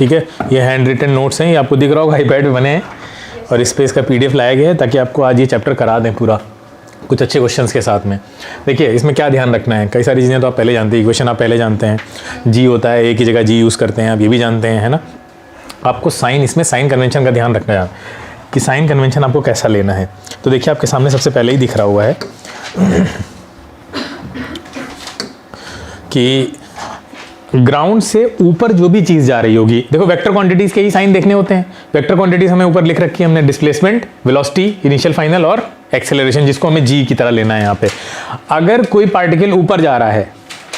ठीक है, ये हैंड रिटन नोट्स हैं, ये आपको दिख रहा होगा आईपैड पे बने हैं, और इस पर इसका PDF लाया गया है ताकि आपको आज ये चैप्टर करा दें पूरा कुछ अच्छे क्वेश्चंस के साथ में। देखिए इसमें क्या ध्यान रखना है, कई सारी चीज़ें तो आप पहले जानते हैं, इक्वेशन आप पहले जानते हैं, जी होता है, ए की जगह जी यूज़ करते हैं, आप ये भी जानते हैं, है ना। आपको साइन, इसमें साइन कन्वेंशन का ध्यान रखना है कि साइन कन्वेंशन आपको कैसा लेना है। तो देखिए आपके सामने सबसे पहले ही दिख रहा हुआ है कि ग्राउंड से ऊपर जो भी चीज़ जा रही होगी, देखो वेक्टर क्वांटिटीज़ के ही साइन देखने होते हैं। वेक्टर क्वांटिटीज़ हमें ऊपर लिख रखी है हमने, डिस्प्लेसमेंट, वेलोसिटी, इनिशियल फाइनल और एक्सेलरेशन, जिसको हमें जी की तरह लेना है यहाँ पे। अगर कोई पार्टिकल ऊपर जा रहा है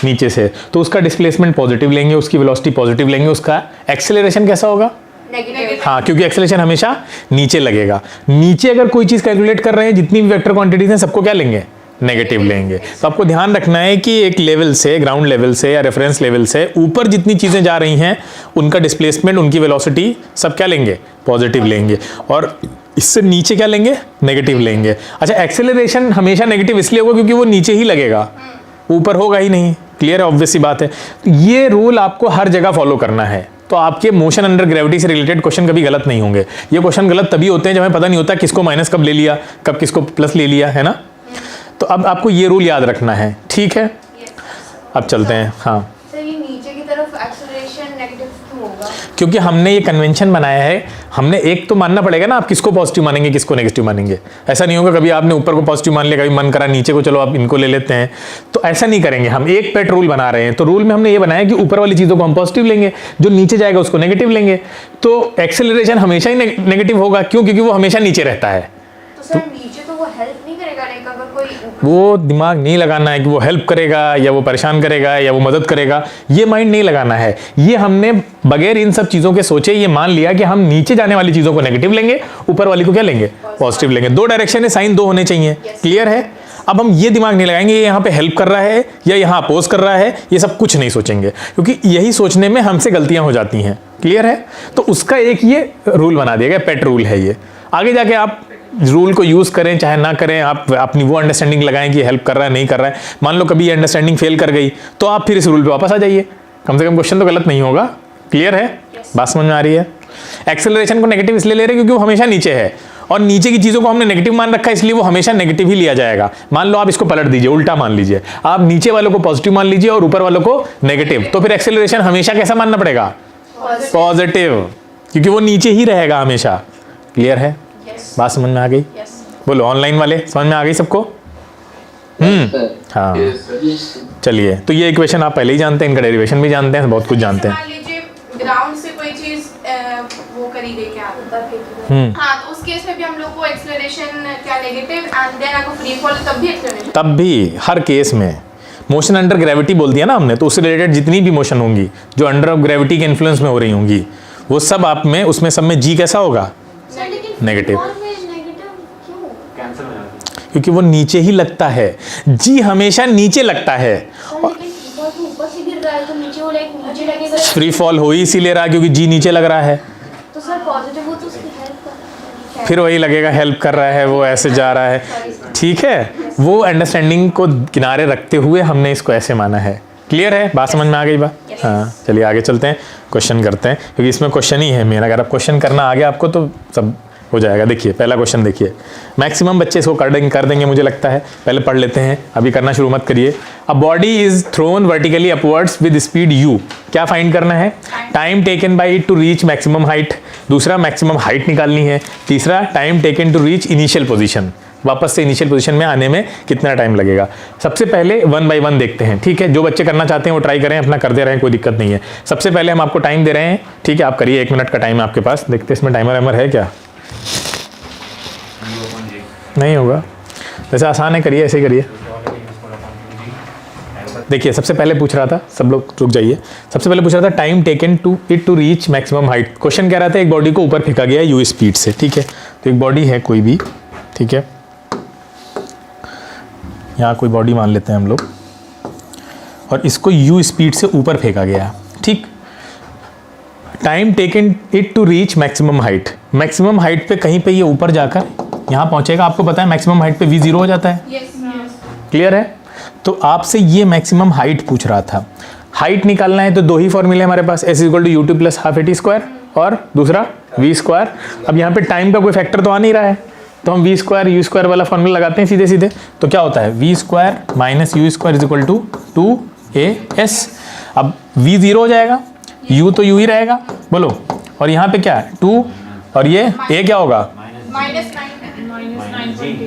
नीचे से तो उसका डिस्प्लेसमेंट पॉजिटिव लेंगे, उसकी वेलोसिटी पॉजिटिव लेंगे, उसका एक्सेलरेशन कैसा होगा? नेगेटिव। हाँ, क्योंकि एक्सेलरेशन हमेशा नीचे लगेगा। नीचे अगर कोई चीज़ कैलकुलेट कर रहे हैं, जितनी भी वेक्टर क्वांटिटीज़ हैं सबको क्या लेंगे? नेगेटिव लेंगे। तो आपको ध्यान रखना है कि एक लेवल से, ग्राउंड लेवल से या रेफरेंस लेवल से ऊपर जितनी चीज़ें जा रही हैं उनका डिस्प्लेसमेंट, उनकी वेलोसिटी सब क्या लेंगे? पॉजिटिव लेंगे। और इससे नीचे क्या लेंगे? नेगेटिव लेंगे। अच्छा, एक्सेलरेशन हमेशा नेगेटिव इसलिए होगा क्योंकि वो नीचे ही लगेगा, ऊपर होगा ही नहीं। क्लियर है, ऑब्वियस सी बात है। तो ये रूल आपको हर जगह फॉलो करना है, तो आपके मोशन अंडर ग्रेविटी से रिलेटेड क्वेश्चन कभी गलत नहीं होंगे। ये क्वेश्चन गलत तभी होते हैं जब हमें पता नहीं होता किसको माइनस कब ले लिया, कब किसको प्लस ले लिया, है ना। तो अब आपको ये रूल याद रखना है, ठीक है। अब चलते हैं। हाँ सर, ये नीचे की तरफ एक्सेलरेशन नेगेटिव क्यों होगा? क्योंकि हमने ये कन्वेंशन बनाया है, हमने एक तो मानना पड़ेगा ना, आप किसको पॉजिटिव मानेंगे किसको नेगेटिव मानेंगे। ऐसा नहीं होगा कभी आपने ऊपर को पॉजिटिव मान लिया, कभी मन करा नीचे को चलो आप इनको ले लेते हैं, तो ऐसा नहीं करेंगे। हम एक पेट रूल बना रहे हैं, तो रूल में हमने ये बनाया कि ऊपर वाली चीज़ों को हम पॉजिटिव लेंगे, जो नीचे जाएगा उसको नेगेटिव लेंगे। तो एक्सेलरेशन हमेशा ही नेगेटिव होगा, क्यों? क्योंकि वो हमेशा नीचे रहता है। तो सर नीचे तो वो हेल्प नहीं करेगा, लाइक अगर कोई वो दिमाग नहीं लगाना है कि वो हेल्प करेगा या वो परेशान करेगा या वो मदद करेगा, ये माइंड नहीं लगाना है। ये हमने बगैर इन सब चीज़ों के सोचे ये मान लिया कि हम नीचे जाने वाली चीज़ों को नेगेटिव लेंगे, ऊपर वाली को क्या लेंगे? पॉजिटिव लेंगे। दो डायरेक्शन है, साइन दो होने चाहिए। क्लियर है। अब हम ये दिमाग नहीं लगाएंगे ये यहाँ पे हेल्प कर रहा है या यहाँ अपोज कर रहा है, ये सब कुछ नहीं सोचेंगे, क्योंकि यही सोचने में हमसे गलतियां हो जाती हैं। क्लियर है। तो उसका एक ये रूल बना दिया गया, पेट रूल है ये। आगे जाके आप रूल को यूज़ करें चाहे ना करें, आप अपनी वो अंडरस्टैंडिंग लगाएं कि हेल्प कर रहा है नहीं कर रहा है। मान लो कभी ये अंडरस्टैंडिंग फेल कर गई तो आप फिर इस रूल पे वापस आ जाइए, कम से कम क्वेश्चन तो गलत नहीं होगा। क्लियर है, बात समझ में आ रही है। एक्सेलरेशन को नेगेटिव इसलिए ले रहे हैं क्योंकि वो हमेशा नीचे है, और नीचे की चीज़ों को हमने नेगेटिव मान रखा है, इसलिए वो हमेशा नेगेटिव ही लिया जाएगा। मान लो आप इसको पलट दीजिए, उल्टा मान लीजिए, आप नीचे वालों को पॉजिटिव मान लीजिए और ऊपर वालों को नेगेटिव, तो फिर एक्सेलरेशन हमेशा कैसा मानना पड़ेगा? पॉजिटिव, क्योंकि वो नीचे ही रहेगा हमेशा। क्लियर है, बात समझ में आ गई? बोलो ऑनलाइन वाले, समझ में आ गई सबको? हाँ चलिए, तो ये इक्वेशन आप पहले ही जानते हैं, इनका डेरिवेशन भी जानते हैं, बहुत कुछ जानते हैं। मान लीजिए ग्राउंड से कोई चीज वो करी गई क्या हाँ, तो उस केस में भी हम लोग को एक्सेलरेशन क्या नेगेटिव, एंड देन अगर फ्री फॉल तब भी एक्सेलरेशन, तब भी हर केस में मोशन अंडर ग्रेविटी बोल दिया ना हमने, तो उससे रिलेटेड जितनी भी मोशन होंगी जो अंडर ग्रेविटी के इन्फ्लुएंस में हो रही होंगी, वो सब आप में उसमें सब में जी कैसा होगा? नेगेटिव, क्योंकि वो नीचे ही लगता है। जी हमेशा नीचे लगता है, फ्री फॉल हो ही इसीलिए रहा क्योंकि जी नीचे लग रहा है, तो सर पॉजिटिव हो तो उसकी हेल्प फिर वही लगेगा हेल्प कर रहा है, वो ऐसे जा रहा है। ठीक है, वो अंडरस्टैंडिंग को किनारे रखते हुए हमने इसको ऐसे माना है। क्लियर है, बात समझ में आ गई बात? हाँ चलिए आगे चलते हैं, क्वेश्चन करते हैं, क्योंकि इसमें क्वेश्चन ही है मेन। अगर आप क्वेश्चन करना आ गया आपको तो सब हो जाएगा। देखिए पहला क्वेश्चन देखिए, मैक्सिमम बच्चे इसको कर देंगे मुझे लगता है, पहले पढ़ लेते हैं, अभी करना शुरू मत करिए। A body is thrown vertically upwards with speed u, क्या फाइंड करना है? Time taken by it to reach maximum height, दूसरा मैक्सिमम हाइट निकालनी है, तीसरा time taken to reach initial position, वापस से इनिशियल पोजीशन में आने में कितना टाइम लगेगा। सबसे पहले 1 by 1 देखते हैं। ठीक है, जो बच्चे करना चाहते हैं वो ट्राई करें, अपना करते रहें, कोई दिक्कत नहीं है। सबसे पहले हम आपको टाइम दे रहे हैं, ठीक है, आप करिए, 1 मिनट का टाइम है आपके पास। देखते हैं इसमें टाइमर वाइमर है क्या? नहीं होगा, वैसे आसान है, करिए, ऐसे ही करिए। देखिए सबसे पहले पूछ रहा था, सब लोग रुक जाइए, सबसे पहले पूछ रहा था time taken to it to reach maximum height. Question कह रहा था एक बॉडी को ऊपर फेंका गया u स्पीड से। ठीक है, तो एक बॉडी है कोई भी, ठीक है, यहाँ कोई बॉडी मान लेते हैं हम लोग, और इसको u स्पीड से ऊपर फेंका गया। ठीक, time taken it to reach maximum height, maximum height पे कहीं पे ये ऊपर जाकर यहाँ पहुँचेगा। आपको पता है मैक्सिमम हाइट पे v 0 हो जाता है। yes. क्लियर है, तो आपसे ये मैक्सिमम हाइट पूछ रहा था। हाइट निकालना है तो दो ही फॉर्मूले हमारे पास, S equal to U T plus half A T square और दूसरा वी स्क्वायर। अब यहाँ पे टाइम का कोई फैक्टर तो आ नहीं रहा है, तो हम वी स्क्वायर यू स्क्वायर वाला फॉर्मूला लगाते हैं सीधे सीधे। तो क्या होता है, V square minus U square is equal to 2as। अब वी जीरो हो जाएगा, u तो u ही रहेगा, बोलो। और यहाँ पे क्या है 2 और ये a क्या होगा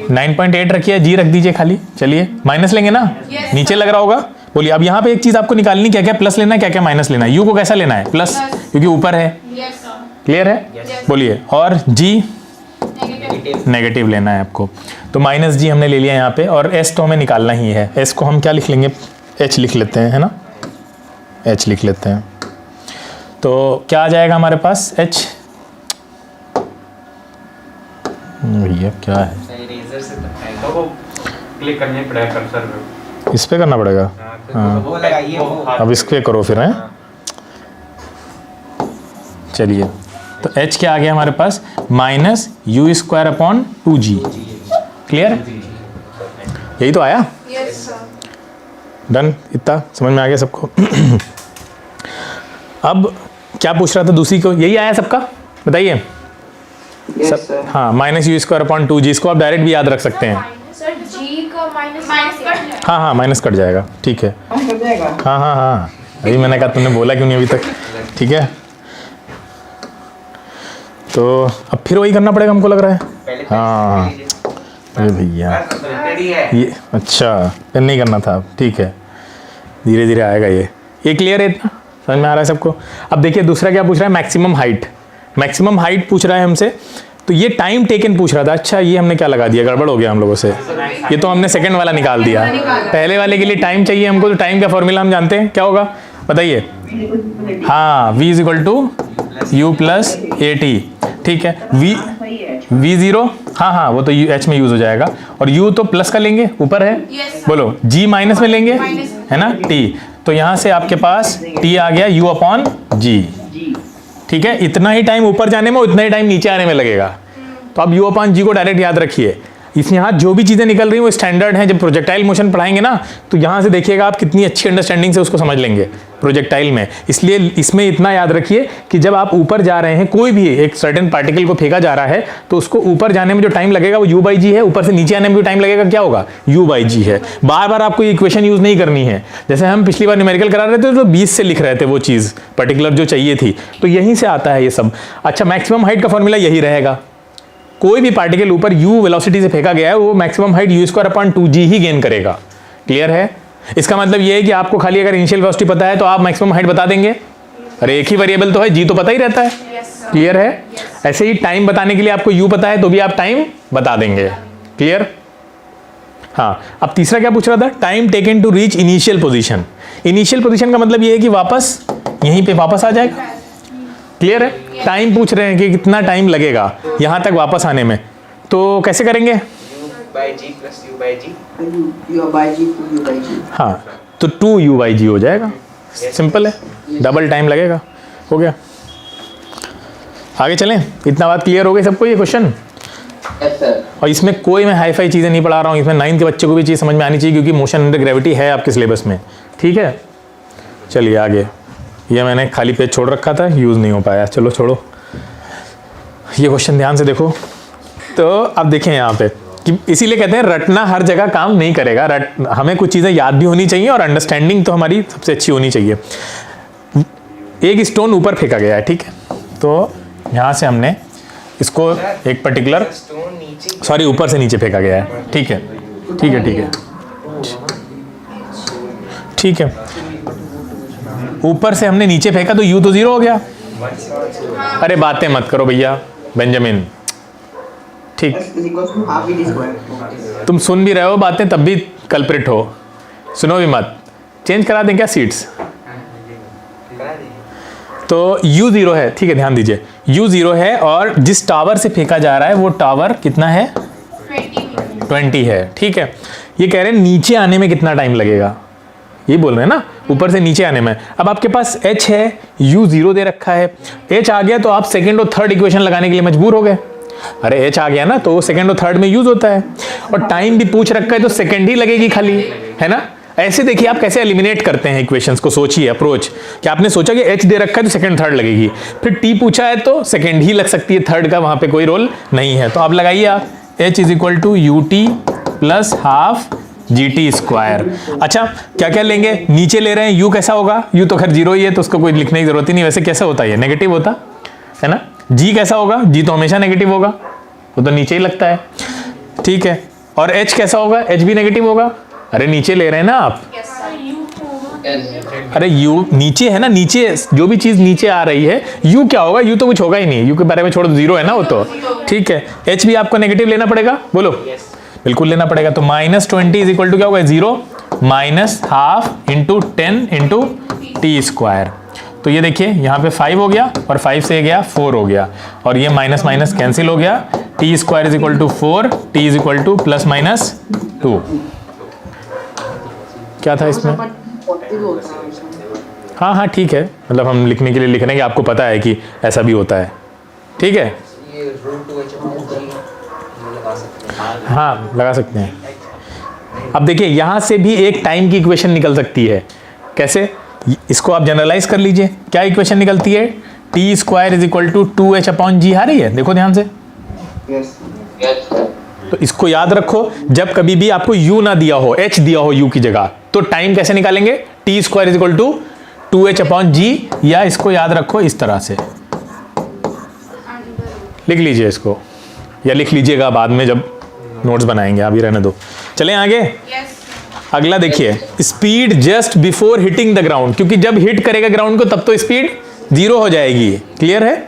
-9.8 रखिए, g रख दीजिए खाली। चलिए माइनस लेंगे ना, Yes, नीचे लग रहा होगा। बोलिए अब यहाँ पे एक चीज आपको निकालनी, क्या क्या प्लस लेना है क्या क्या माइनस लेना है। u को कैसा लेना है प्लस, क्योंकि ऊपर है। क्लियर है, बोलिए। और g नेगेटिव लेना है आपको, तो माइनस जी हमने ले लिया यहाँ पे। और s तो हमें निकालना ही है, s को हम क्या लिख लेंगे, h लिख लेते हैं, है ना, h लिख लेते हैं। तो क्या आ जाएगा हमारे पास h, भैया क्या है, इरेजर से तो वो क्लिक करने पड़ेगा कर्सर पे, इस पे करना पड़ेगा। हाँ वो लगाइए वो अब इस पे करो फिर, हैं। चलिए तो h क्या आ गया हमारे पास, minus U square upon 2g। Clear, यही तो आया। डन, इतना समझ में आ गया सबको। अब क्या पूछ रहा था दूसरी को, यही आया सबका, बताइए। हाँ, minus U square upon 2g, इसको आप डायरेक्ट भी याद रख सकते हैं। सर जी का माइनस कट हाँ हाँ माइनस कट जाएगा, ठीक है। हाँ हाँ हाँ, अभी मैंने कहा, तुमने बोला क्यों नहीं अभी तक, ठीक है। तो अब फिर वही करना पड़ेगा हमको लग रहा है। हाँ अरे भैया ये अच्छा फिर नहीं करना था, ठीक है, धीरे धीरे आएगा ये क्लियर है, इतना समझ में आ रहा है सबको। अब देखिए दूसरा क्या पूछ रहा है, मैक्सिमम हाइट। मैक्सिमम हाइट पूछ रहा है हमसे, तो ये टाइम टेकन पूछ रहा था। अच्छा ये हमने क्या लगा दिया, गड़बड़ हो गया हम लोगों से, ये तो हमने सेकंड वाला निकाल दिया। पहले वाले के लिए टाइम चाहिए हमको, तो टाइम का फॉर्मूला हम जानते हैं, क्या होगा बताइए। हाँ, v is equal to U plus A T, ठीक है। v जीरो, हाँ हाँ वो तो h में यूज हो जाएगा, और u तो प्लस का लेंगे, ऊपर है। Yes, बोलो g माइनस में लेंगे, है ना, t। तो यहाँ से आपके पास t आ गया u अपॉन g, ठीक है। इतना ही टाइम ऊपर जाने में, उतना ही टाइम नीचे आने में लगेगा। तो अब u अपॉन g को डायरेक्ट याद रखिए। इस यहाँ जो भी चीज़ें निकल रही हैं वो स्टैंडर्ड हैं। जब प्रोजेक्टाइल मोशन पढ़ाएंगे ना, तो यहाँ से देखिएगा आप कितनी अच्छी अंडरस्टैंडिंग से उसको समझ लेंगे प्रोजेक्टाइल में। इसलिए इसमें इतना याद रखिए कि जब आप ऊपर जा रहे हैं, कोई भी एक सर्टेन पार्टिकल को फेंका जा रहा है, तो उसको ऊपर जाने में जो टाइम लगेगा वो u/g है, ऊपर से नीचे आने में जो टाइम लगेगा क्या होगा, u/g है। बार बार आपको ये इक्वेशन यूज नहीं करनी है। जैसे हम पिछली बार न्यूमेरिकल करा रहे थे तो 20 से लिख रहे थे वो चीज़ पर्टिकुलर जो चाहिए थी, तो यहीं से आता है ये सब। अच्छा, मैक्सिमम हाइट का फॉर्मूला यही रहेगा। कोई भी पार्टिकल ऊपर u वेलोसिटी से फेंका गया है, वो maximum height u square upon 2g ही गेन करेगा। क्लियर है, इसका मतलब ये है कि आपको खाली अगर इनिशियल वेलोसिटी पता है तो आप मैक्सिमम हाइट बता देंगे। अरे एक ही वेरिएबल तो है, g तो पता ही रहता है। क्लियर है, ऐसे ही टाइम बताने के लिए आपको u पता है तो भी आप टाइम बता देंगे। क्लियर। हाँ, अब तीसरा क्या पूछ रहा था, time taken to reach initial position. Initial position का मतलब ये है कि वापस यहीं पे वापस आ जाएगा। क्लियर है, टाइम पूछ रहे हैं कि कितना टाइम लगेगा यहाँ तक वापस आने में, तो कैसे करेंगे, u/g प्लस u/g, हाँ तो 2u/g हो जाएगा। सिंपल है, डबल टाइम लगेगा, हो गया। आगे चलें, इतना बात क्लियर हो गई सबको ये क्वेश्चन। और इसमें कोई मैं हाई फाई चीज़ें नहीं पढ़ा रहा हूँ, इसमें 9th के बच्चे को भी चीज़ समझ में आनी चाहिए, क्योंकि मोशन अंडर ग्रेविटी है आपके सिलेबस में। ठीक है, चलिए आगे। ये मैंने खाली पेज छोड़ रखा था, यूज़ नहीं हो पाया, चलो छोड़ो। ये क्वेश्चन ध्यान से देखो। तो अब देखें यहाँ पे कि इसीलिए कहते हैं रटना हर जगह काम नहीं करेगा। हमें कुछ चीज़ें याद भी होनी चाहिए और अंडरस्टैंडिंग तो हमारी सबसे अच्छी होनी चाहिए। एक स्टोन ऊपर फेंका गया है, ठीक है, तो यहाँ से हमने इसको एक पर्टिकुलर सॉरी ऊपर से नीचे फेंका गया है, ठीक है ठीक है ठीक है ठीक है। ऊपर से हमने नीचे फेंका तो u तो 0 हो गया। अरे बातें मत करो भैया बेंजामिन, ठीक, तुम सुन भी रहे हो बातें तब भी कल्प्रिट हो, सुनो भी मत। चेंज करा दें क्या सीट्स, तो u 0 है, ठीक है, ध्यान दीजिए u 0 है और जिस टावर से फेंका जा रहा है वो टावर कितना है, 20 है, ठीक है। ये कह रहे हैं नीचे आने में कितना टाइम लगेगा, ये बोल रहे हैं ना, ऊपर से नीचे आने में। अब आपके पास h है, u 0 दे रखा है, h आ गया तो आप सेकंड और थर्ड इक्वेशन लगाने के लिए मजबूर हो गए। अरे h आ गया ना तो सेकंड और थर्ड में यूज होता है, और टाइम भी पूछ रखा है तो सेकंड ही लगेगी खाली, है ना। ऐसे देखिए आप कैसे एलिमिनेट करते हैं इक्वेशंस को, सोचिए अप्रोच कि आपने सोचा कि h दे रखा है तो सेकंड थर्ड लगेगी, फिर t पूछा है तो सेकंड ही लग सकती है, थर्ड का वहां पे कोई रोल नहीं है। तो आप लगाइए आप h is equal to U T plus half G T square. अच्छा क्या क्या लेंगे, नीचे ले रहे हैं u कैसा होगा, u तो खैर जीरो ही है तो उसको कोई लिखने की जरूरत ही नहीं, वैसे कैसा होता है नेगेटिव होता है ना। g कैसा होगा, g तो हमेशा नेगेटिव होगा, वो तो नीचे ही लगता है, ठीक है। और h कैसा होगा, h भी नेगेटिव होगा, अरे नीचे ले रहे हैं ना आप, अरे u नीचे है ना, नीचे जो भी चीज नीचे आ रही है u क्या होगा, u तो कुछ होगा ही नहीं, u के बारे में छोड़ दो, जीरो है ना वो तो, ठीक है। h भी आपको नेगेटिव लेना पड़ेगा, बोलो बिल्कुल लेना पड़ेगा। तो -20 इज इक्वल टू क्या होगा, 0 minus half into 10 into T square. तो ये देखिए यहाँ पे 5 हो गया और 5 से गया 4 हो गया, और ये माइनस माइनस कैंसिल हो गया, T square is equal to 4, टी इज इक्वल टू प्लस माइनस 2। क्या था इसमें, हाँ हाँ ठीक है, मतलब हम लिखने के लिए लिख रहे हैं कि आपको पता है कि ऐसा भी होता है, ठीक है। हाँ लगा सकते हैं। अब देखिए यहाँ से भी एक टाइम की इक्वेशन निकल सकती है, कैसे, इसको आप जनरलाइज कर लीजिए। क्या इक्वेशन निकलती है, T square is equal to 2h upon G, आ रही है देखो ध्यान से। तो इसको याद रखो, जब कभी भी आपको u ना दिया हो, h दिया हो u की जगह, तो टाइम कैसे निकालेंगे, T square is equal to 2h upon G, या इसको याद रखो इस तरह से लिख लीजिए इसको, या लिख लीजिएगा बाद में जब नोट्स बनाएंगे, अभी रहने दो। चलें आगे, अगला देखिए, speed just before hitting the ground, क्योंकि जब हिट करेगा ग्राउंड को तब तो स्पीड 0 हो जाएगी, क्लियर है।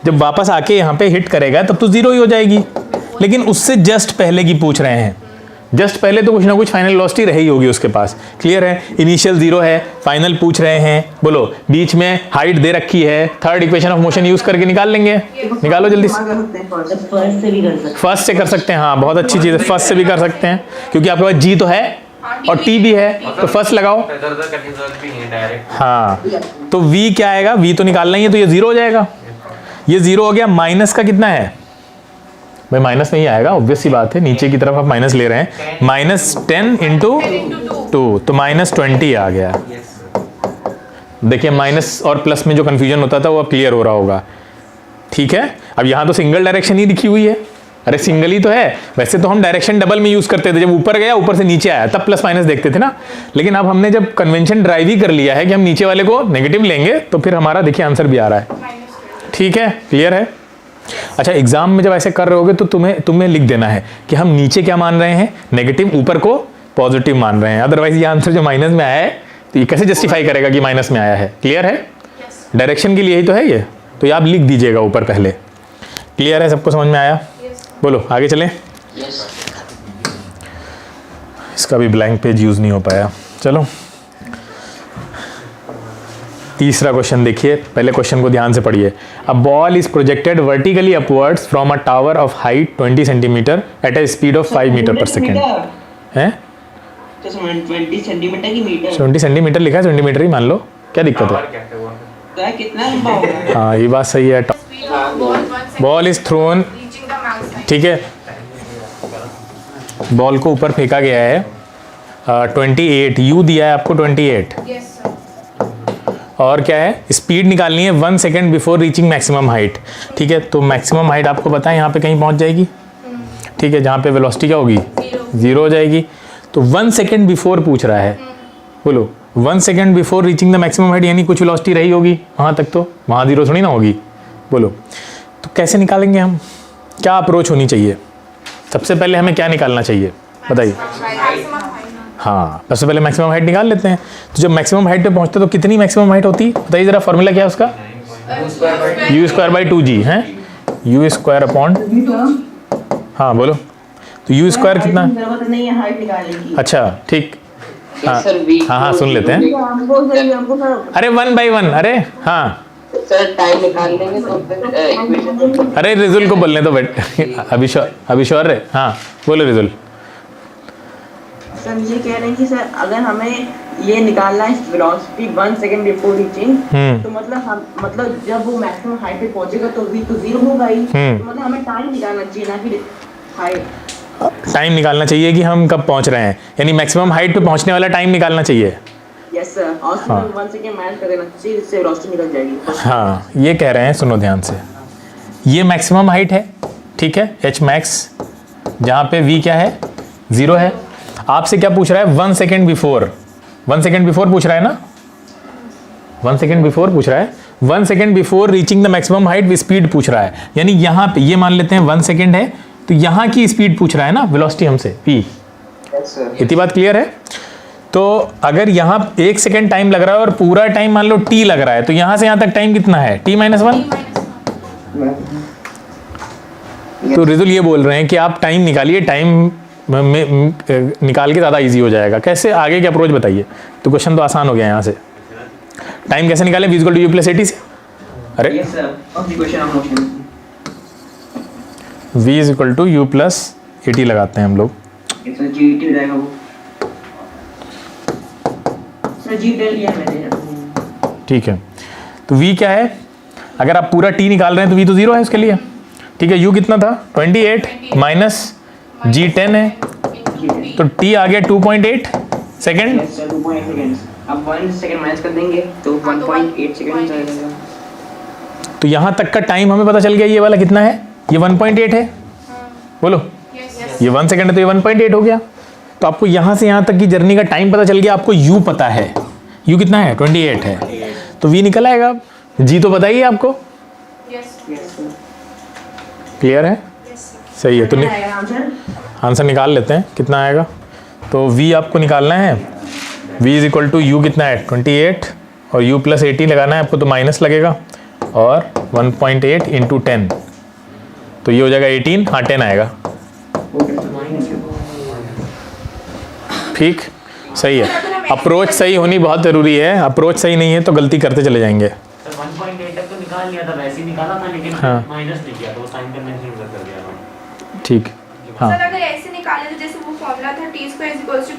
जब वापस आके यहाँ पे हिट करेगा तब तो 0 ही हो जाएगी, लेकिन उससे जस्ट पहले की पूछ रहे हैं, जस्ट पहले तो कुछ ना कुछ फाइनल वेलोसिटी रही होगी उसके पास, क्लियर है। इनिशियल 0 है, फाइनल पूछ रहे हैं, बोलो बीच में हाइट दे रखी है, third equation of motion use करके निकाल लेंगे, निकालो जल्दी से। फर्स्ट से कर सकते हैं, हाँ बहुत अच्छी चीज है, फर्स्ट से भी कर सकते हैं, क्योंकि आपके पास जी तो है और टी भी है, तो फर्स्ट लगाओ। हाँ तो v क्या आएगा, v तो निकालना ही है, तो ये 0 हो जाएगा, ये 0 हो गया। माइनस का कितना है भाई, माइनस नहीं आएगा, ऑब्वियस सी बात है, नीचे की तरफ आप माइनस ले रहे हैं, -10 इंटू 2 तो -20 आ गया। देखिए माइनस और प्लस में जो कंफ्यूजन होता था वो अब क्लियर हो रहा होगा, ठीक है। अब यहाँ तो सिंगल डायरेक्शन ही लिखी हुई है, अरे सिंगल ही तो है, वैसे तो हम डायरेक्शन डबल में यूज करते थे, जब ऊपर गया ऊपर से नीचे आया तब प्लस माइनस देखते थे ना, लेकिन अब हमने जब कन्वेंशन ड्राइव ही कर लिया है कि हम नीचे वाले को नेगेटिव लेंगे, तो फिर हमारा देखिए आंसर भी आ रहा है, ठीक है, क्लियर है। अच्छा एग्जाम में जब ऐसे कर रहे होगे तो तुम्हें लिख देना है कि हम नीचे क्या मान रहे हैं, नेगेटिव, ऊपर को पॉजिटिव मान रहे हैं, अदरवाइज ये आंसर जो माइनस में आया है तो ये कैसे जस्टिफाई करेगा कि माइनस में आया है, क्लियर है। डायरेक्शन के लिए ही तो है ये, तो ये आप लिख दीजिएगा ऊपर पहले, क्लियर है, सबको समझ में आया। बोलो आगे चलें। इसका भी ब्लैंक पेज यूज नहीं हो पाया, चलो तीसरा क्वेश्चन देखिए, पहले क्वेश्चन को ध्यान से पढ़िए। A ball is projected vertically upwards from a tower of height 20 centimetre at a speed of 5 metre per second. है 20 सेंटीमीटर की मीटर, 20 सेंटीमीटर लिखा है, सेंटीमीटर ही मान लो, क्या दिक्कत है, कितना लंबा होगा। हाँ ये बात सही है। बॉल इज थ्रोन, ठीक है, बॉल को ऊपर फेंका गया है, 28 यू दिया है आपको 28, और क्या है, स्पीड निकालनी है 1 second before reaching maximum height, ठीक है। तो मैक्सिमम हाइट आपको पता है यहाँ पे कहीं पहुँच जाएगी, ठीक है, जहाँ पे वेलोसिटी क्या होगी 0 हो जाएगी। तो 1 सेकेंड बिफोर पूछ रहा है, बोलो 1 second before reaching the maximum height, यानी कुछ वेलोसिटी रही होगी वहाँ तक, तो वहाँ 0 थोड़ी ना होगी, बोलो। तो कैसे निकालेंगे हम, क्या अप्रोच होनी चाहिए, सबसे पहले हमें क्या निकालना चाहिए बताइए। हाँ सबसे पहले मैक्सिमम हाइट निकाल लेते हैं। तो जब मैक्सिमम हाइट पे पहुंचते तो कितनी मैक्सिमम हाइट होती बताइए जरा, फॉर्मूला क्या है उसका, u स्क्वायर बाई 2g है, u स्क्वायर अपॉन, हाँ बोलो, तो u स्क्वायर कितना, अच्छा ठीक, हाँ हाँ सुन लेते हैं, अरे 1/1, अरे हाँ सर टाइम निकाल लेंगे तो इक्वेशन, अरे रिजुल को बोलने तो बैठ, अभिश्वर रे, हाँ बोलो रिजुल। सर ये कह रहे हैं कि सर अगर हमें ये निकालना है वेलोसिटी 1 सेकंड बिफोर रीचिंग, तो मतलब जब वो मैक्सिमम हाइट पे पहुंचेगा तो v तो 0 होगा ही, तो मतलब हमें टाइम निकालना चाहिए ना कि हाइट। टाइम निकालना चाहिए कि हम कब पहुंच रहे हैं, यानी मैक्सिमम हाइट पे पहुंचने वाला टाइम निकालना चाहिए। यस सर, और उसमें 1 सेकंड माइनस कर देना चाहिए, इससे वेलोसिटी निकल जाएगी। हाँ, ये कह रहे हैं, सुनो ध्यान से, ये मैक्सिमम हाइट है, ठीक है, एच मैक्स, जहाँ पे वी क्या है, 0 है। आपसे क्या पूछ रहा है, 1 सेकेंड बिफोर, 1 सेकेंड बिफोर पूछ रहा है ना, 1 सेकेंड बिफोर पूछ रहा है, 1 second before reaching the maximum height with speed पूछ रहा है, यानी यहाँ पे ये मान लेते हैं 1 सेकेंड है, तो यहाँ की स्पीड पूछ रहा है ना, वेलोसिटी हमसे v। इतनी बात क्लियर है। तो अगर यहाँ 1 सेकेंड टाइम लग रहा है और पूरा टाइम मान लो t लग रहा है, तो यहाँ से यहाँ तक टाइम कितना है, t-1। तो रिजुल ये बोल रहे हैं कि आप टाइम निकालिए, टाइम में निकाल के ज़्यादा इजी हो जाएगा। कैसे, आगे की अप्रोच बताइए। तो क्वेश्चन तो आसान हो गया यहाँ से। टाइम कैसे निकालें, v = u + 80 से, अरे yes sir, of equation of motion, v = u + 80 लगाते हैं हम लोग। सर जीटी हो जाएगा वो, सर जी टेल लिया मैंने। ठीक है, तो v क्या है, अगर आप पूरा t निकाल रहे हैं तो v तो 0 है उसके लिए, ठीक है। u कितना था, 28 माइनस g 10 है, तो t आ गया 2.8 सेकेंड। Yes sir, 2.8 seconds. अब 1 सेकंड माइनस कर देंगे तो 1.8 सेकंड आएगा। तो यहाँ तक का टाइम हमें पता चल गया, ये वाला कितना है, ये 1.8 है, बोलो, ये 1 सेकंड है तो ये 1.8 हो गया। तो आपको यहाँ से यहाँ तक की जर्नी का टाइम पता चल गया, आपको u पता है, u कितना है, 28 है, तो v निकल आएगा। g तो बताइए आपको, क्लियर है, सही है। तो आंसर निकाल लेते हैं, कितना आएगा। तो v आपको निकालना है, v = u कितना है, 28, और u + 80 लगाना है आपको, तो माइनस लगेगा, और 1.8 × 10, तो ये हो जाएगा 18, हाँ 10 आएगा, ठीक, सही है। अप्रोच सही होनी बहुत ज़रूरी है, अप्रोच सही नहीं है तो गलती करते चले जाएंगे। 1.8 तक तो निकाल लिया था, वैसे ही निकाला था, लेकिन हाँ। माइनस नहीं किया, तो वो साइन कन्वेंशन कर दिया था। ठीक, हाँ, सर अगर ऐसे निकाले तो जैसे वो फॉर्मूला था t² =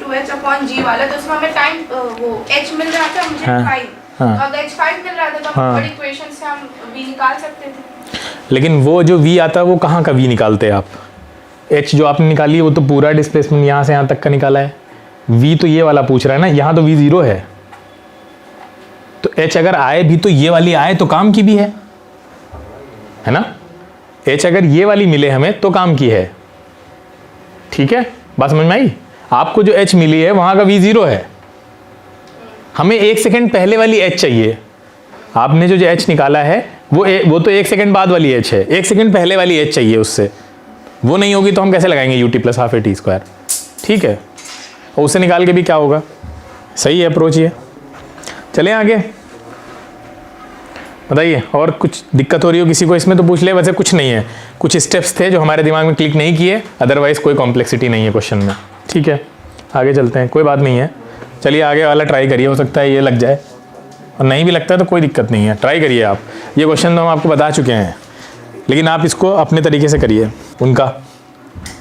2h/g वाला, तो उसमें हमें टाइम वो h मिल रहा था, मुझे हाँ, 5, हाँ, तो अगर h5 मिल रहा था तो हाँ। बड़ी इक्वेशन से हम v निकाल सकते थे। लेकिन वो जो v आता है वो कहाँ का v निकालते हैं आप, h जो आपने निकाली है वो तो पूरा डिस्प्लेसमेंट यहाँ से यहाँ तक का निकाला है, v तो ये वाला पूछ रहा है ना, यहाँ तो v 0 है, तो h अगर आए भी तो ये वाली आए तो काम की भी है ना, h अगर ये वाली मिले हमें तो काम की है, ठीक है, बात समझ में आई। आपको जो h मिली है वहाँ का v 0 है, हमें 1 सेकंड पहले वाली h चाहिए। आपने जो h निकाला है वो तो 1 सेकंड बाद वाली h है, 1 सेकंड पहले वाली h चाहिए उससे, वो नहीं होगी तो हम कैसे लगाएंगे ut + ½ at², ठीक है, और उससे निकाल के भी क्या होगा, सही है अप्रोच ये। चलें आगे, बताइए और कुछ दिक्कत हो रही हो किसी को इसमें तो पूछ ले, वैसे कुछ नहीं है, कुछ स्टेप्स थे जो हमारे दिमाग में क्लिक नहीं किए, अदरवाइज कोई कॉम्प्लेक्सिटी नहीं है क्वेश्चन में, ठीक है। आगे चलते हैं, कोई बात नहीं है, चलिए आगे वाला ट्राई करिए, हो सकता है ये लग जाए, और नहीं भी लगता है तो कोई दिक्कत नहीं है, ट्राई करिए आप। ये क्वेश्चन तो हम आपको बता चुके हैं, लेकिन आप इसको अपने तरीके से करिए उनका।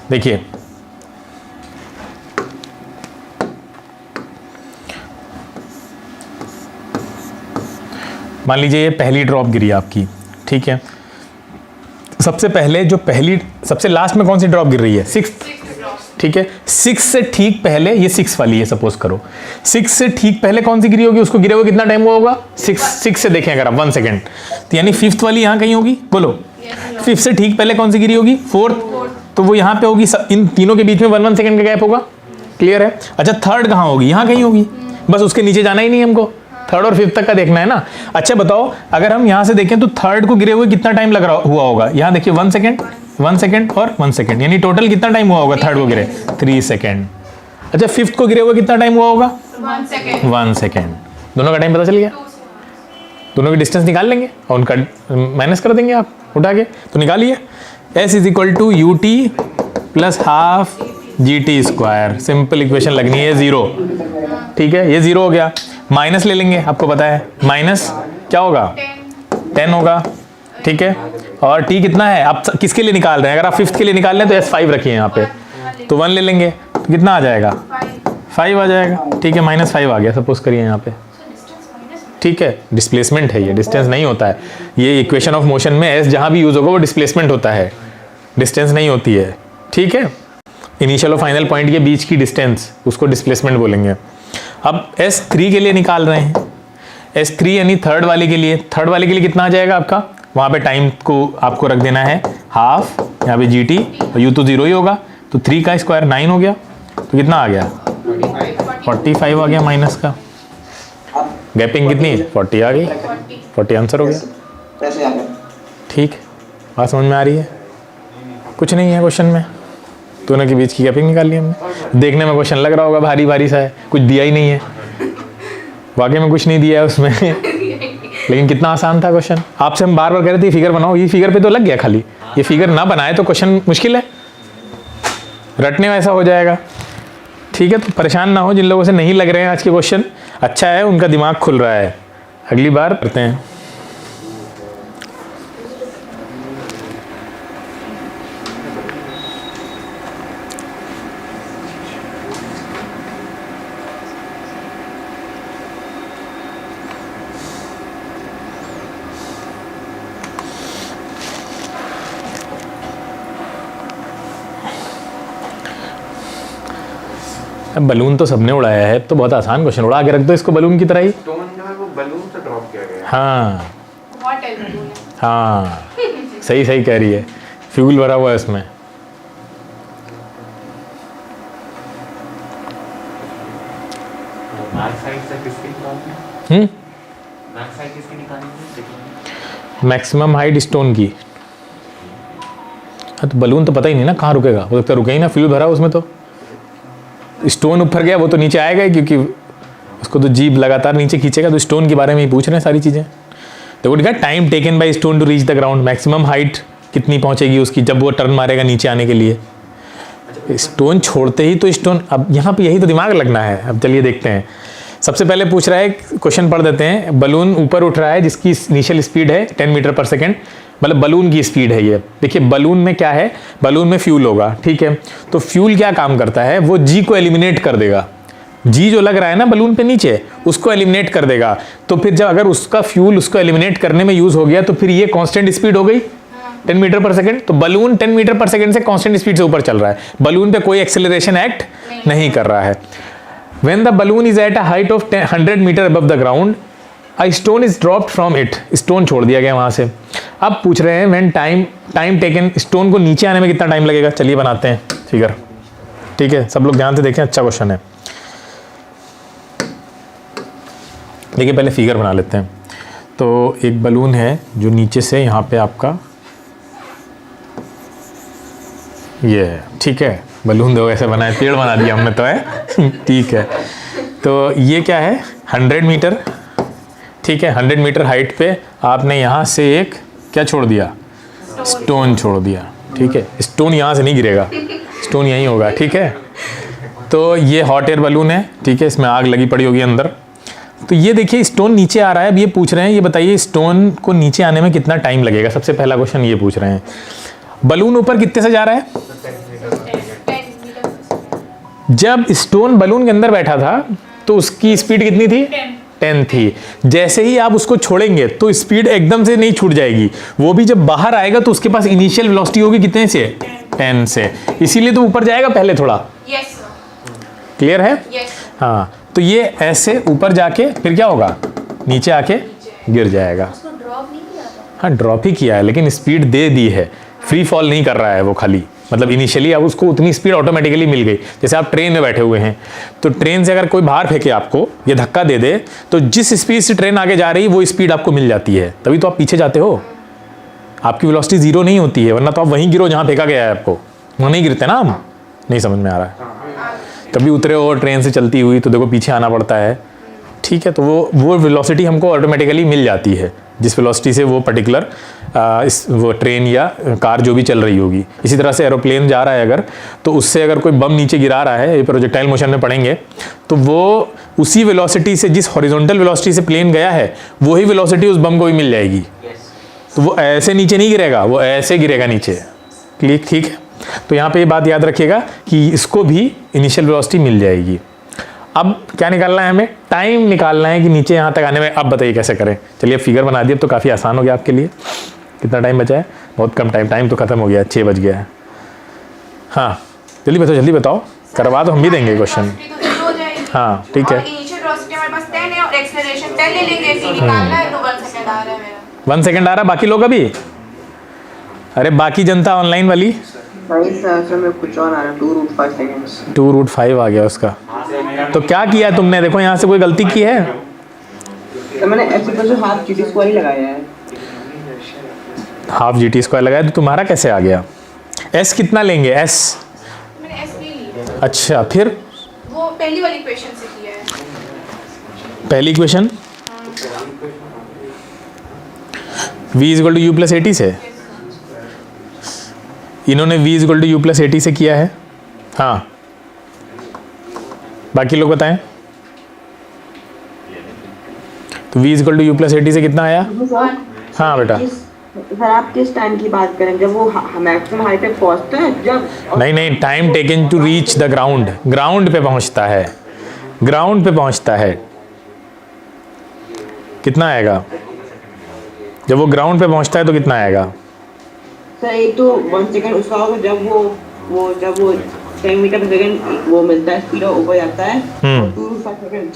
देखिए मान लीजिए ये पहली ड्रॉप गिरी आपकी, ठीक है, सबसे पहले जो सबसे लास्ट में कौन सी ड्रॉप गिर रही है, 6, ठीक है, 6 से ठीक पहले ये 6 वाली है, सपोज करो 6 से ठीक पहले कौन सी गिरी होगी, उसको गिरे हुए कितना टाइम हुआ होगा, 6 से देखें अगर आप 1 सेकेंड, तो यानी 5th वाली यहाँ कहीं होगी, बोलो 5th से ठीक पहले कौन सी गिरी होगी, 4th, तो वो यहाँ पे होगी, इन तीनों के बीच में 1 सेकेंड का गैप होगा, क्लियर है। अच्छा 3rd कहाँ होगी, यहाँ कहीं होगी, बस उसके नीचे जाना ही नहीं हमको, 3rd और 5th तक का देखना है ना। अच्छा बताओ अगर हम यहाँ से देखें तो 3rd को गिरे हुए कितना टाइम लग रहा हुआ होगा, यहाँ देखिए 1 सेकेंड, 1 सेकेंड और 1 सेकेंड, यानी टोटल कितना टाइम हुआ होगा 3rd को गिरे, 3 सेकेंड। अच्छा 5th को गिरे हुए कितना टाइम हुआ होगा, 1 सेकेंड, दोनों का टाइम पता चल गया, दोनों की डिस्टेंस निकाल लेंगे और उनका माइनस कर देंगे आप उठा के, तो निकालिए s = ut + ½ gt², simple equation लगनी है 0, ठीक है, ये 0 हो गया, माइनस ले लेंगे, आपको पता है माइनस क्या होगा, 10 होगा, ठीक है, और t कितना है, आप किसके लिए निकाल रहे हैं, अगर आप 5th के लिए निकाल रहे हैं तो s5 रखिए यहाँ पे, तो 1 ले लेंगे तो कितना आ जाएगा, 5 आ जाएगा, ठीक है, -5 आ गया सपोज करिए यहाँ पे, ठीक है, डिस्प्लेसमेंट है ये, डिस्टेंस नहीं होता है, ये इक्वेशन ऑफ मोशन में s जहाँ भी यूज होगा वो डिस्प्लेसमेंट होता है, डिस्टेंस नहीं होती है, ठीक है। इनिशियल और फाइनल पॉइंट के बीच की डिस्टेंस, उसको डिस्प्लेसमेंट बोलेंगे। अब S3 के लिए निकाल रहे हैं, S3 यानी थर्ड वाले के लिए, थर्ड वाले के लिए कितना आ जाएगा आपका, वहाँ पे टाइम को आपको रख देना है हाफ, यहाँ पे GT और U तो 0 ही होगा, तो 3 का स्क्वायर 9 हो गया, तो कितना आ गया 45 आ गया माइनस का, गैपिंग कितनी 40 आ गई, 40 आंसर हो गया। कैसे आ गया? ठीक, बात समझ में आ रही है? कुछ नहीं है क्वेश्चन में, दोनों के बीच की गैपिंग निकाल ली हमने। देखने में क्वेश्चन लग रहा होगा भारी भारी सा है, कुछ दिया ही नहीं है, वाकई में कुछ नहीं दिया है उसमें लेकिन कितना आसान था क्वेश्चन। आपसे हम बार बार कह रहे थे फिगर बनाओ, ये फिगर पे तो लग गया खाली, ये फिगर ना बनाए तो क्वेश्चन मुश्किल है, रटने में ऐसा हो जाएगा। ठीक है, तो परेशान ना हो जिन लोगों से नहीं लग रहे हैं आज के क्वेश्चन, अच्छा है उनका दिमाग खुल रहा है, अगली बार करते हैं। अब बलून तो सबने उड़ाया है, तो बहुत आसान क्वेश्चन, उड़ा के रख दो इसको बलून की तरह ही। स्टोन जो है वो बलून से ड्रॉप किया गया है। हाँ हॉट एयर बलून है। हाँ सही सही कह रही है, फ्यूल भरा हुआ है इसमें। बैक साइड से किसकी निकालनी है? बैक साइड किसकी निकालनी है? मैक्सिमम हाइट स्टोन की। हाँ तो बलून तो पता ही नहीं ना कहाँ रुकेगा, वो तो रुके ही ना, फ्यूल भरा उसमें, तो स्टोन ऊपर गया वो तो नीचे आएगा ही, क्योंकि उसको तो जीभ लगातार नीचे खींचेगा, तो स्टोन के बारे में ही पूछ रहे हैं सारी चीज़ें। देखो लिखा time taken by stone to reach the ground, maximum height कितनी पहुंचेगी उसकी जब वो टर्न मारेगा नीचे आने के लिए। स्टोन छोड़ते ही तो स्टोन, अब यहाँ पे यही तो दिमाग लगना है। अब चलिए देखते हैं, सबसे पहले पूछ रहा है, क्वेश्चन पढ़ देते हैं। बलून ऊपर उठ रहा है जिसकी इनिशियल स्पीड है 10 मीटर पर सेकेंड, मतलब बलून की स्पीड है ये। देखिए बलून में क्या है, बलून में फ्यूल होगा, ठीक है। तो फ्यूल क्या काम करता है, वो जी को एलिमिनेट कर देगा, जी जो लग रहा है ना बलून पे नीचे, उसको एलिमिनेट कर देगा। तो फिर जब अगर उसका फ्यूल उसको एलिमिनेट करने में यूज हो गया, तो फिर ये कांस्टेंट स्पीड हो गई 10 मीटर पर सेकेंड। तो बलून 10 मीटर पर सेकेंड से कांस्टेंट स्पीड से ऊपर चल रहा है, बलून पे कोई एक्सेलरेशन एक्ट नहीं कर रहा है। When the balloon is at a height of 100 meter above the ground, a stone is dropped from it. Stone छोड़ दिया गया वहां से। अब पूछ रहे हैं when time taken, स्टोन को नीचे आने में कितना टाइम लगेगा। चलिए बनाते हैं फिगर, ठीक है, सब लोग ध्यान से देखें, अच्छा क्वेश्चन है। देखिए पहले फिगर बना लेते हैं। तो एक बलून है जो नीचे से यहाँ पे आपका ये है, ठीक है, बलून दो ऐसे बनाए, पेड़ बना दिया हमने तो है ठीक है। तो ये क्या है 100 मीटर, ठीक है, 100 मीटर हाइट पे आपने यहाँ से एक क्या छोड़ दिया, स्टोन छोड़ दिया, ठीक है। स्टोन यहाँ से नहीं गिरेगा, स्टोन यहीं होगा, ठीक है। तो ये हॉट एयर बलून है, ठीक है, इसमें आग लगी पड़ी होगी अंदर। तो ये देखिए स्टोन नीचे आ रहा है। अब ये पूछ रहे हैं, ये बताइए स्टोन को नीचे आने में कितना टाइम लगेगा। सबसे पहला क्वेश्चन ये पूछ रहे हैं। बलून ऊपर कितने से जा रहा है, 10 मीटर। जब स्टोन बलून के अंदर बैठा था तो उसकी स्पीड कितनी थी, 10 थी। जैसे ही आप उसको छोड़ेंगे तो स्पीड एकदम से नहीं छूट जाएगी, वो भी जब बाहर आएगा तो उसके पास इनिशियल वेलोसिटी होगी कितने से, 10 से, इसीलिए तो ऊपर जाएगा पहले थोड़ा। यस क्लियर है? यस। हाँ, तो ये ऐसे ऊपर जाके फिर क्या होगा, नीचे आके गिर जाएगा। उसको ड्रॉप नहीं किया था। हाँ ड्रॉप ही किया है, लेकिन स्पीड दे दी है, फ्री फॉल नहीं कर रहा है वो खाली, मतलब इनिशियली अब उसको उतनी स्पीड ऑटोमेटिकली मिल गई। जैसे आप ट्रेन में बैठे हुए हैं, तो ट्रेन से अगर कोई बाहर फेंके आपको, ये धक्का दे दे, तो जिस स्पीड से ट्रेन आगे जा रही है वो स्पीड आपको मिल जाती है, तभी तो आप पीछे जाते हो। आपकी वेलोसिटी जीरो नहीं होती है, वरना तो आप वहीं गिरो जहाँ फेंका गया है आपको, वहाँ नहीं गिरते ना हम। नहीं समझ में आ रहा है? कभी उतरे हो ट्रेन से चलती हुई तो देखो पीछे आना पड़ता है, ठीक है। तो वो वेलोसिटी हमको ऑटोमेटिकली मिल जाती है, जिस वेलोसिटी से वो पर्टिकुलर वो ट्रेन या कार जो भी चल रही होगी। इसी तरह से एरोप्लेन जा रहा है अगर, तो उससे अगर कोई बम नीचे गिरा रहा है, ये प्रोजेक्टाइल मोशन में पढ़ेंगे, तो वो उसी वेलोसिटी से, जिस हॉरिजॉन्टल वेलोसिटी से प्लेन गया है, वही वेलोसिटी उस बम को भी मिल जाएगी। तो वो ऐसे नीचे नहीं गिरेगा, वो ऐसे गिरेगा नीचे। क्लिक, ठीक है। तो यहाँ पे ये बात याद रखिएगा कि इसको भी इनिशियल वेलोसिटी मिल जाएगी। अब क्या निकालना है हमें, टाइम निकालना है कि नीचे यहाँ तक आने में। अब बताइए कैसे करें। चलिए फिगर बना दिए, अब तो काफ़ी आसान हो गया आपके लिए। कितना टाइम बचा है, बहुत कम टाइम, टाइम तो ख़त्म हो गया, 6 बज गया है। हाँ जल्दी बताओ, करवा तो हम भी देंगे क्वेश्चन। वेलोसिटी तो 0 हो जाएगी। हाँ ठीक है, और इनिशियल वेलोसिटी हमारे पास 10 है और एक्सेलरेशन 10 ले लेंगे, c निकालना है तो 1 सेकंड आ रहा है मेरा। 1 सेकंड आ रहा है, बाकी लोग अभी, अरे बाकी जनता ऑनलाइन वाली नहीं सर, असल में कुछ और आ रहा है, 2√5 सेकंड्स। 2√5 आ गया उसका। तो क्या किया है तुमने, देखो यहाँ से कोई गलती की है? तो मैंने ऐसे पर जो हाफ जीटी स्क्वायर ही लगाया है। हाफ GT स्क्वायर लगाया, तो तुम्हारा कैसे आ गया? S कितना लेंगे? S मैंने s भी ली है, अच्छा, फिर वो पहली वाली इक्वेशन से किया है। पहली equation v equal to U plus A T से, इन्होंने v equal to U plus A T से किया है। हाँ, बाकी लोग बताएं। तो v equal to U plus A T से कितना आया? हाँ बेटा, सर आप किस टाइम की बात करें, जब वो मैक्सिमम हाइट पे पहुंचता है, जब नहीं, time taken to reach the ground, ground पे पहुंचता है, ग्राउंड पे पहुंचता है, कितना आएगा? जब वो ग्राउंड पे पहुंचता है तो कितना आएगा? सर एक तो 1 सेकंड उसका होगा जब वो 10 मीटर पर सेकंड वो मिलता है स्पीड और ऊपर जाता है। 2.5 सेकंड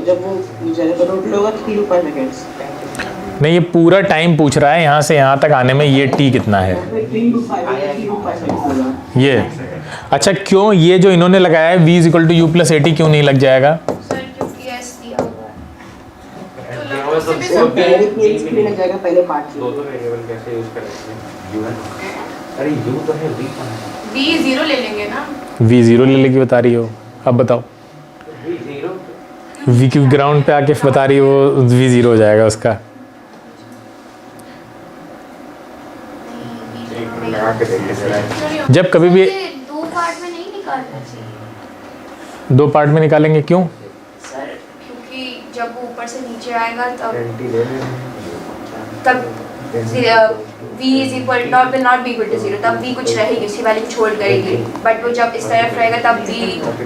जब वो नीचे जाता है तो टोटल होगा 3.5 सेकंड्स। नहीं, ये पूरा टाइम पूछ रहा है यहाँ से यहाँ तक आने में, ये t कितना है 3.5 सेकंड। ये। अच्छा, क्यों ये जो इन्होंने लगाया है v equal to U plus A T क्यों नहीं लग जाएगा? सर क्योंकि s दिया हुआ है। तो लोग उससे भी सर पहले केस के लिए लग जाएगा, पहले पार्ट से। दो वेरिएबल कैसे यूज करेंगे? u है, अरे u तो है, v कहाँ है? v 0 ले लेंगे ना। v 0 ले लेके बता रही हो, अब बताओ। v 0 v क्यों ग्राउंड पे आके बता रही हो, v 0 हो जाएगा उसका। लगा के देखिए जरा। जब कभी भी दो पार्ट में नहीं निकालना चाहिए 2 पार्ट में निकालेंगे, क्यों? सर, क्योंकि जब वो ऊपर से नीचे आएगा तब 20 ले लें। v is equal not will not be equal to 0, तब v कुछ रहेगी, उसकी वैल्यू कुछ होल्ड करेगी, बट वो जब इस तरफ रहेगा तब v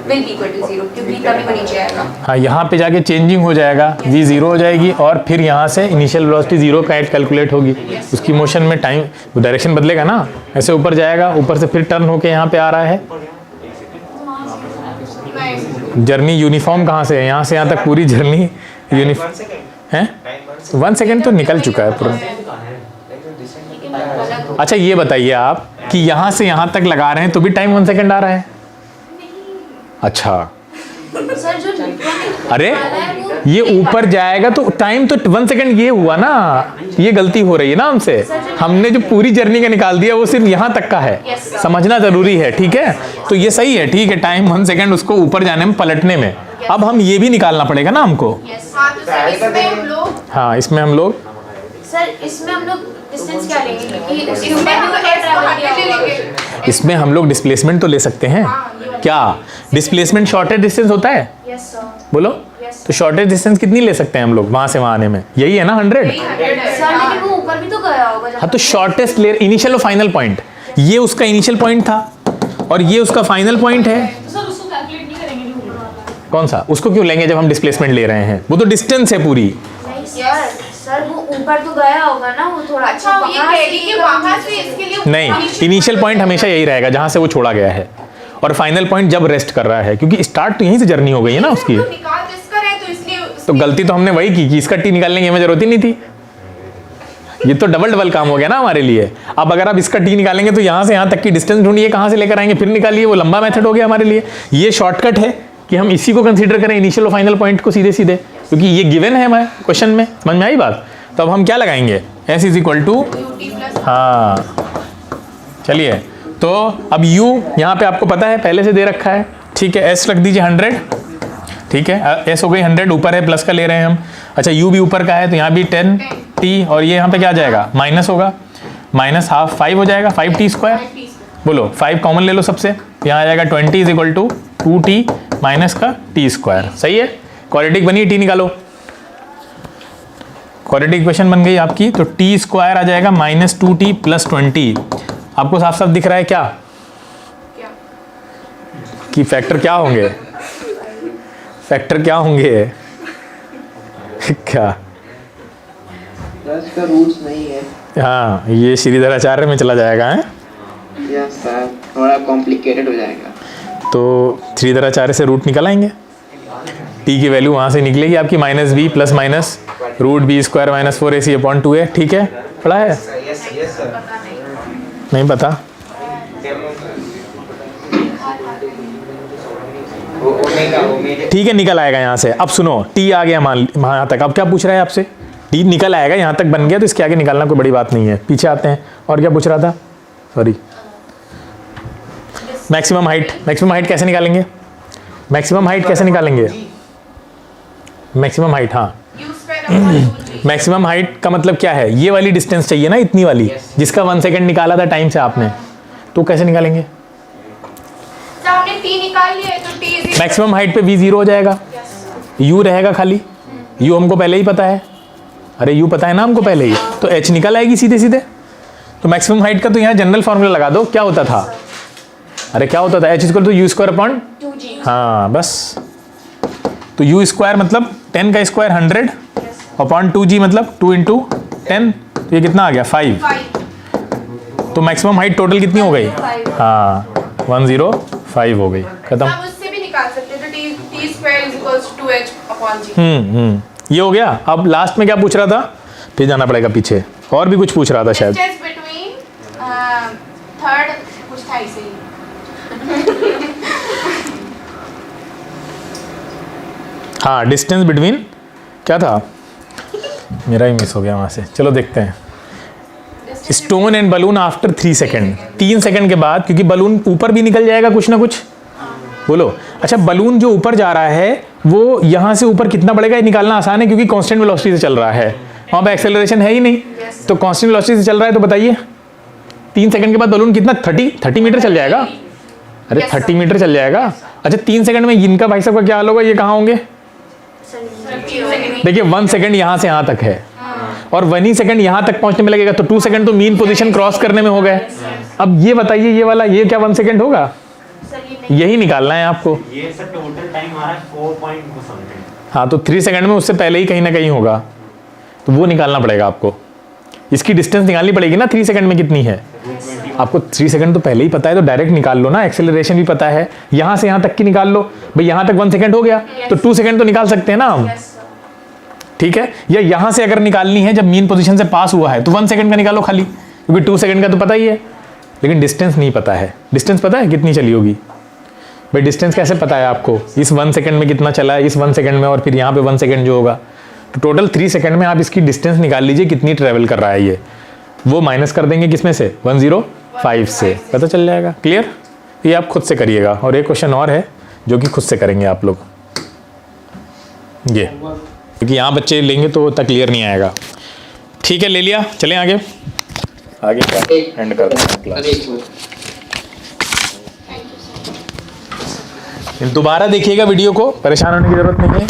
will be equal to 0 क्योंकि तभी वो नीचे आएगा। हाँ, यहाँ पे जाके चेंजिंग हो जाएगा, v 0 हो जाएगी और फिर यहाँ से इनिशियल वेलोसिटी 0 कैलकुलेट होगी, उसकी मोशन में टाइम डायरेक्शन बदलेगा ना, ऐसे ऊपर जाएगा, ऊपर से फिर टर्न होके यहाँ पे आ रहा है। जर्नी यूनिफॉर्म कहाँ से है, यहाँ से यहाँ तक पूरी जर्नी यूनिफॉर्म है। 1 सेकेंड तो निकल चुका है पूरा। अच्छा, ये बताइए आप कि यहाँ से यहाँ तक लगा रहे हैं तो भी टाइम 1 सेकेंड आ रहा है? अच्छा, सर जो अरे ये ऊपर जाएगा तो टाइम तो 1 सेकेंड ये हुआ ना, ये गलती हो रही है ना हमसे, हमने जो पूरी जर्नी का निकाल दिया वो सिर्फ यहाँ तक का है, समझना जरूरी है, ठीक है? तो ये सही है, ठीक है, टाइम 1 सेकेंड उसको ऊपर जाने में, पलटने में। अब हम ये भी निकालना पड़ेगा ना हमको। हाँ, तो सर इसमें हम लोग हाँ, इसमें हम लोग डिस्टेंस क्या लेंगे, क्योंकि इसमें हम लोग ट्रैवल किया होगा। इसमें हम लोग डिस्प्लेसमेंट तो ले सकते हैं। क्या डिस्प्लेसमेंट शॉर्टेज डिस्टेंस होता है? Yes sir. बोलो। तो शॉर्टेज डिस्टेंस कितनी ले सकते हैं हम लोग वहां से वहां आने में? यही है ना 100। सर लेकिन वो ऊपर भी तो गया होगा। हाँ, तो शॉर्टेस्ट लेयर इनिशियल और फाइनल पॉइंट, ये उसका इनिशियल पॉइंट था और ये उसका फाइनल पॉइंट है। सर उसको कैलकुलेट नहीं करेंगे जो ऊपर वाला है। कौन सा? उसको क्यों लेंगे जब हम डिस्प्लेसमेंट ले रहे हैं? वो तो डिस्टेंस है पूरी। सर वो ऊपर तो गया होगा ना, वो थोड़ा अच्छा ये कह रही कि वहां से इसके लिए नहीं, इनिशियल पॉइंट हमेशा यही रहेगा जहां से वो छोड़ा गया है, और फाइनल पॉइंट जब रेस्ट कर रहा है, क्योंकि स्टार्ट तो यहीं से जर्नी हो गई है ना उसकी। निकाल तो इसका रहे तो इसलिए तो गलती तो हमने वही की कि इसका टी निकालने की हमें जरूरत ही नहीं थी। ये तो डबल काम हो गया ना हमारे लिए। अब अगर आप इसका टी निकालेंगे तो यहाँ से यहाँ तक की डिस्टेंस ढूंढिए, कहाँ से लेकर आएंगे, फिर निकालिए, वो लंबा मेथड हो गया हमारे लिए। ये शॉर्टकट है कि हम इसी को कंसीडर करें, इनिशियल और फाइनल पॉइंट को सीधे सीधे, क्योंकि ये गिवन है हमारे क्वेश्चन में। समझ में आई बात? तो अब हम क्या लगाएंगे? s इज इक्वल टू, हाँ चलिए, तो अब u यहाँ पे आपको पता है पहले से दे रखा है, ठीक है, s रख दीजिए 100, ठीक है, s हो गई 100, ऊपर है प्लस का ले रहे हैं हम। अच्छा, u भी ऊपर का है तो यहाँ भी 10t, और ये यहाँ पे क्या आ जाएगा? माइनस होगा, माइनस हाफ 5 हो जाएगा, 5t स्क्वायर। बोलो 5 कॉमन ले लो सबसे, यहाँ आ जाएगा 20 is equal to 2t minus का t स्क्वायर। सही है, क्वाड्रेटिक बनी, t निकालो, क्वाड्रेटिक इक्वेशन बन गई आपकी। तो t स्क्वायर आ जाएगा माइनस 2t प्लस 20। आपको साफ साफ दिख रहा है क्या कि फैक्टर क्या होंगे? फैक्टर क्या होंगे? क्या? इसका रूट्स नहीं है। हाँ, ये श्रीधर आचार्य में चला जाएगा, है? यस सर, थोड़ा कॉम्प्लिकेटेड हो जाएगा। तो 3 द्वारा 4 से रूट निकल आएंगे, टी की वैल्यू वहाँ से निकलेगी आपकी -b plus minus root B square minus 4ac upon 2a। ठीक है, पढ़ा है? नहीं पता? ठीक है, निकल आएगा यहाँ से। अब सुनो, टी आ गया मान यहाँ तक। अब क्या पूछ रहा है आपसे? टी निकल आएगा, यहाँ तक बन गया, तो इसके आगे निकालना कोई बड़ी बात नहीं है। पीछे आते हैं, और क्या पूछ रहा था? Sorry, maximum height. Maximum height कैसे निकालेंगे? मैक्सिमम हाइट कैसे निकालेंगे? मैक्सिमम हाइट, हाँ, मैक्सिमम हाइट का मतलब क्या है? ये वाली डिस्टेंस चाहिए ना, इतनी वाली, जिसका 1 सेकेंड निकाला था टाइम से आपने, तो कैसे निकालेंगे? हमने टी निकाल लिया है, तो टी मैक्सिमम हाइट पे v 0 हो जाएगा, u रहेगा खाली, u हमको पहले ही पता है। अरे u पता है ना हमको पहले ही, तो h निकल आएगी सीधे सीधे। तो मैक्सिमम हाइट का तो यहाँ जनरल फॉर्मूला लगा दो। क्या होता था? अरे क्या होता था? h equal to U square upon 2g। हाँ बस, तो u स्क्वायर मतलब 10 का स्क्वायर 100 अपॉन 2g मतलब 2 इंटू 10, तो ये कितना आ गया? 5। तो मैक्सिमम हाइट टोटल कितनी हो गई? हाँ 105 हो गई, खत्म। हम उससे भी निकाल सकते हैं, तो t square is equals to 2h upon g। ये हो गया। अब लास्ट में क्या पूछ रहा था? फिर जाना पड़ेगा पीछे, और भी कुछ पूछ रहा था शायद। डिस्टेंस बिटवीन थर्ड कुछ था इसे ही। हाँ, डिस्टेंस बिटवीन क्या था? मेरा ही मिस हो गया वहाँ से। चलो देखते हैं। Stone and balloon after 3 second, 3 second के बाद, क्योंकि बलून ऊपर भी निकल जाएगा कुछ ना कुछ। बोलो। अच्छा, बलून जो ऊपर जा रहा है वो यहाँ से ऊपर कितना बढ़ेगा ये निकालना आसान है, क्योंकि कांस्टेंट वेलोसिटी से चल रहा है, वहाँ पे एक्सेलरेशन है ही नहीं। तो कांस्टेंट वेलोसिटी से चल रहा है, तो बताइए 3 सेकंड के बाद बलून कितना 30 मीटर चल जाएगा? अरे 30 मीटर चल जाएगा। अच्छा 3 सेकंड में इनका भाई साहब का क्या हाल होगा? ये कहाँ होंगे? देखिए 1 सेकंड यहाँ से यहाँ तक है, और 1 ही सेकंड यहाँ तक पहुंचने में लगेगा, तो 2 सेकंड तो मीन पोजीशन क्रॉस करने में हो गए। अब ये बताइए, ये वाला ये क्या 1 सेकंड होगा? यही निकालना है आपको। ये सर टोटल टाइम आ रहा है 4 पॉइंट समथिंग। हाँ, तो 3 सेकंड में उससे पहले ही कहीं ना कहीं होगा, तो वो निकालना पड़ेगा आपको। इसकी डिस्टेंस निकालनी पड़ेगी ना 3 सेकंड में कितनी है। आपको 3 सेकंड तो पहले ही पता है, तो डायरेक्ट निकाल लो ना। एक्सेलरेशन भी पता है, यहाँ से यहाँ तक की निकाल लो भाई। यहाँ तक 1 सेकंड हो गया, तो 2 सेकंड तो निकाल सकते हैं ना हम, ठीक है। या यहाँ से अगर निकालनी है जब मीन पोजीशन से पास हुआ है, तो 1 सेकंड का निकालो खाली, क्योंकि 2 सेकंड का तो पता ही है, लेकिन डिस्टेंस नहीं पता है। डिस्टेंस पता है कितनी चली होगी भाई? डिस्टेंस कैसे पता है आपको? इस 1 सेकंड में कितना चला है, इस 1 सेकंड में, और फिर यहाँ पे 1 सेकंड जो होगा, तो टोटल 3 सेकंड में आप इसकी डिस्टेंस निकाल लीजिए कितनी ट्रेवल कर रहा है ये। वो माइनस कर देंगे किसमें से? 105 से, पता चल जाएगा। क्लियर? ये आप खुद से करिएगा। और एक क्वेश्चन और है जो कि खुद से करेंगे आप लोग, ये, क्योंकि यहाँ बच्चे लेंगे तो उतना क्लियर नहीं आएगा। ठीक है, ले लिया, चलें आगे। आगे क्या एंड करते हैं क्लास। दोबारा देखिएगा वीडियो को, परेशान होने की जरूरत नहीं है।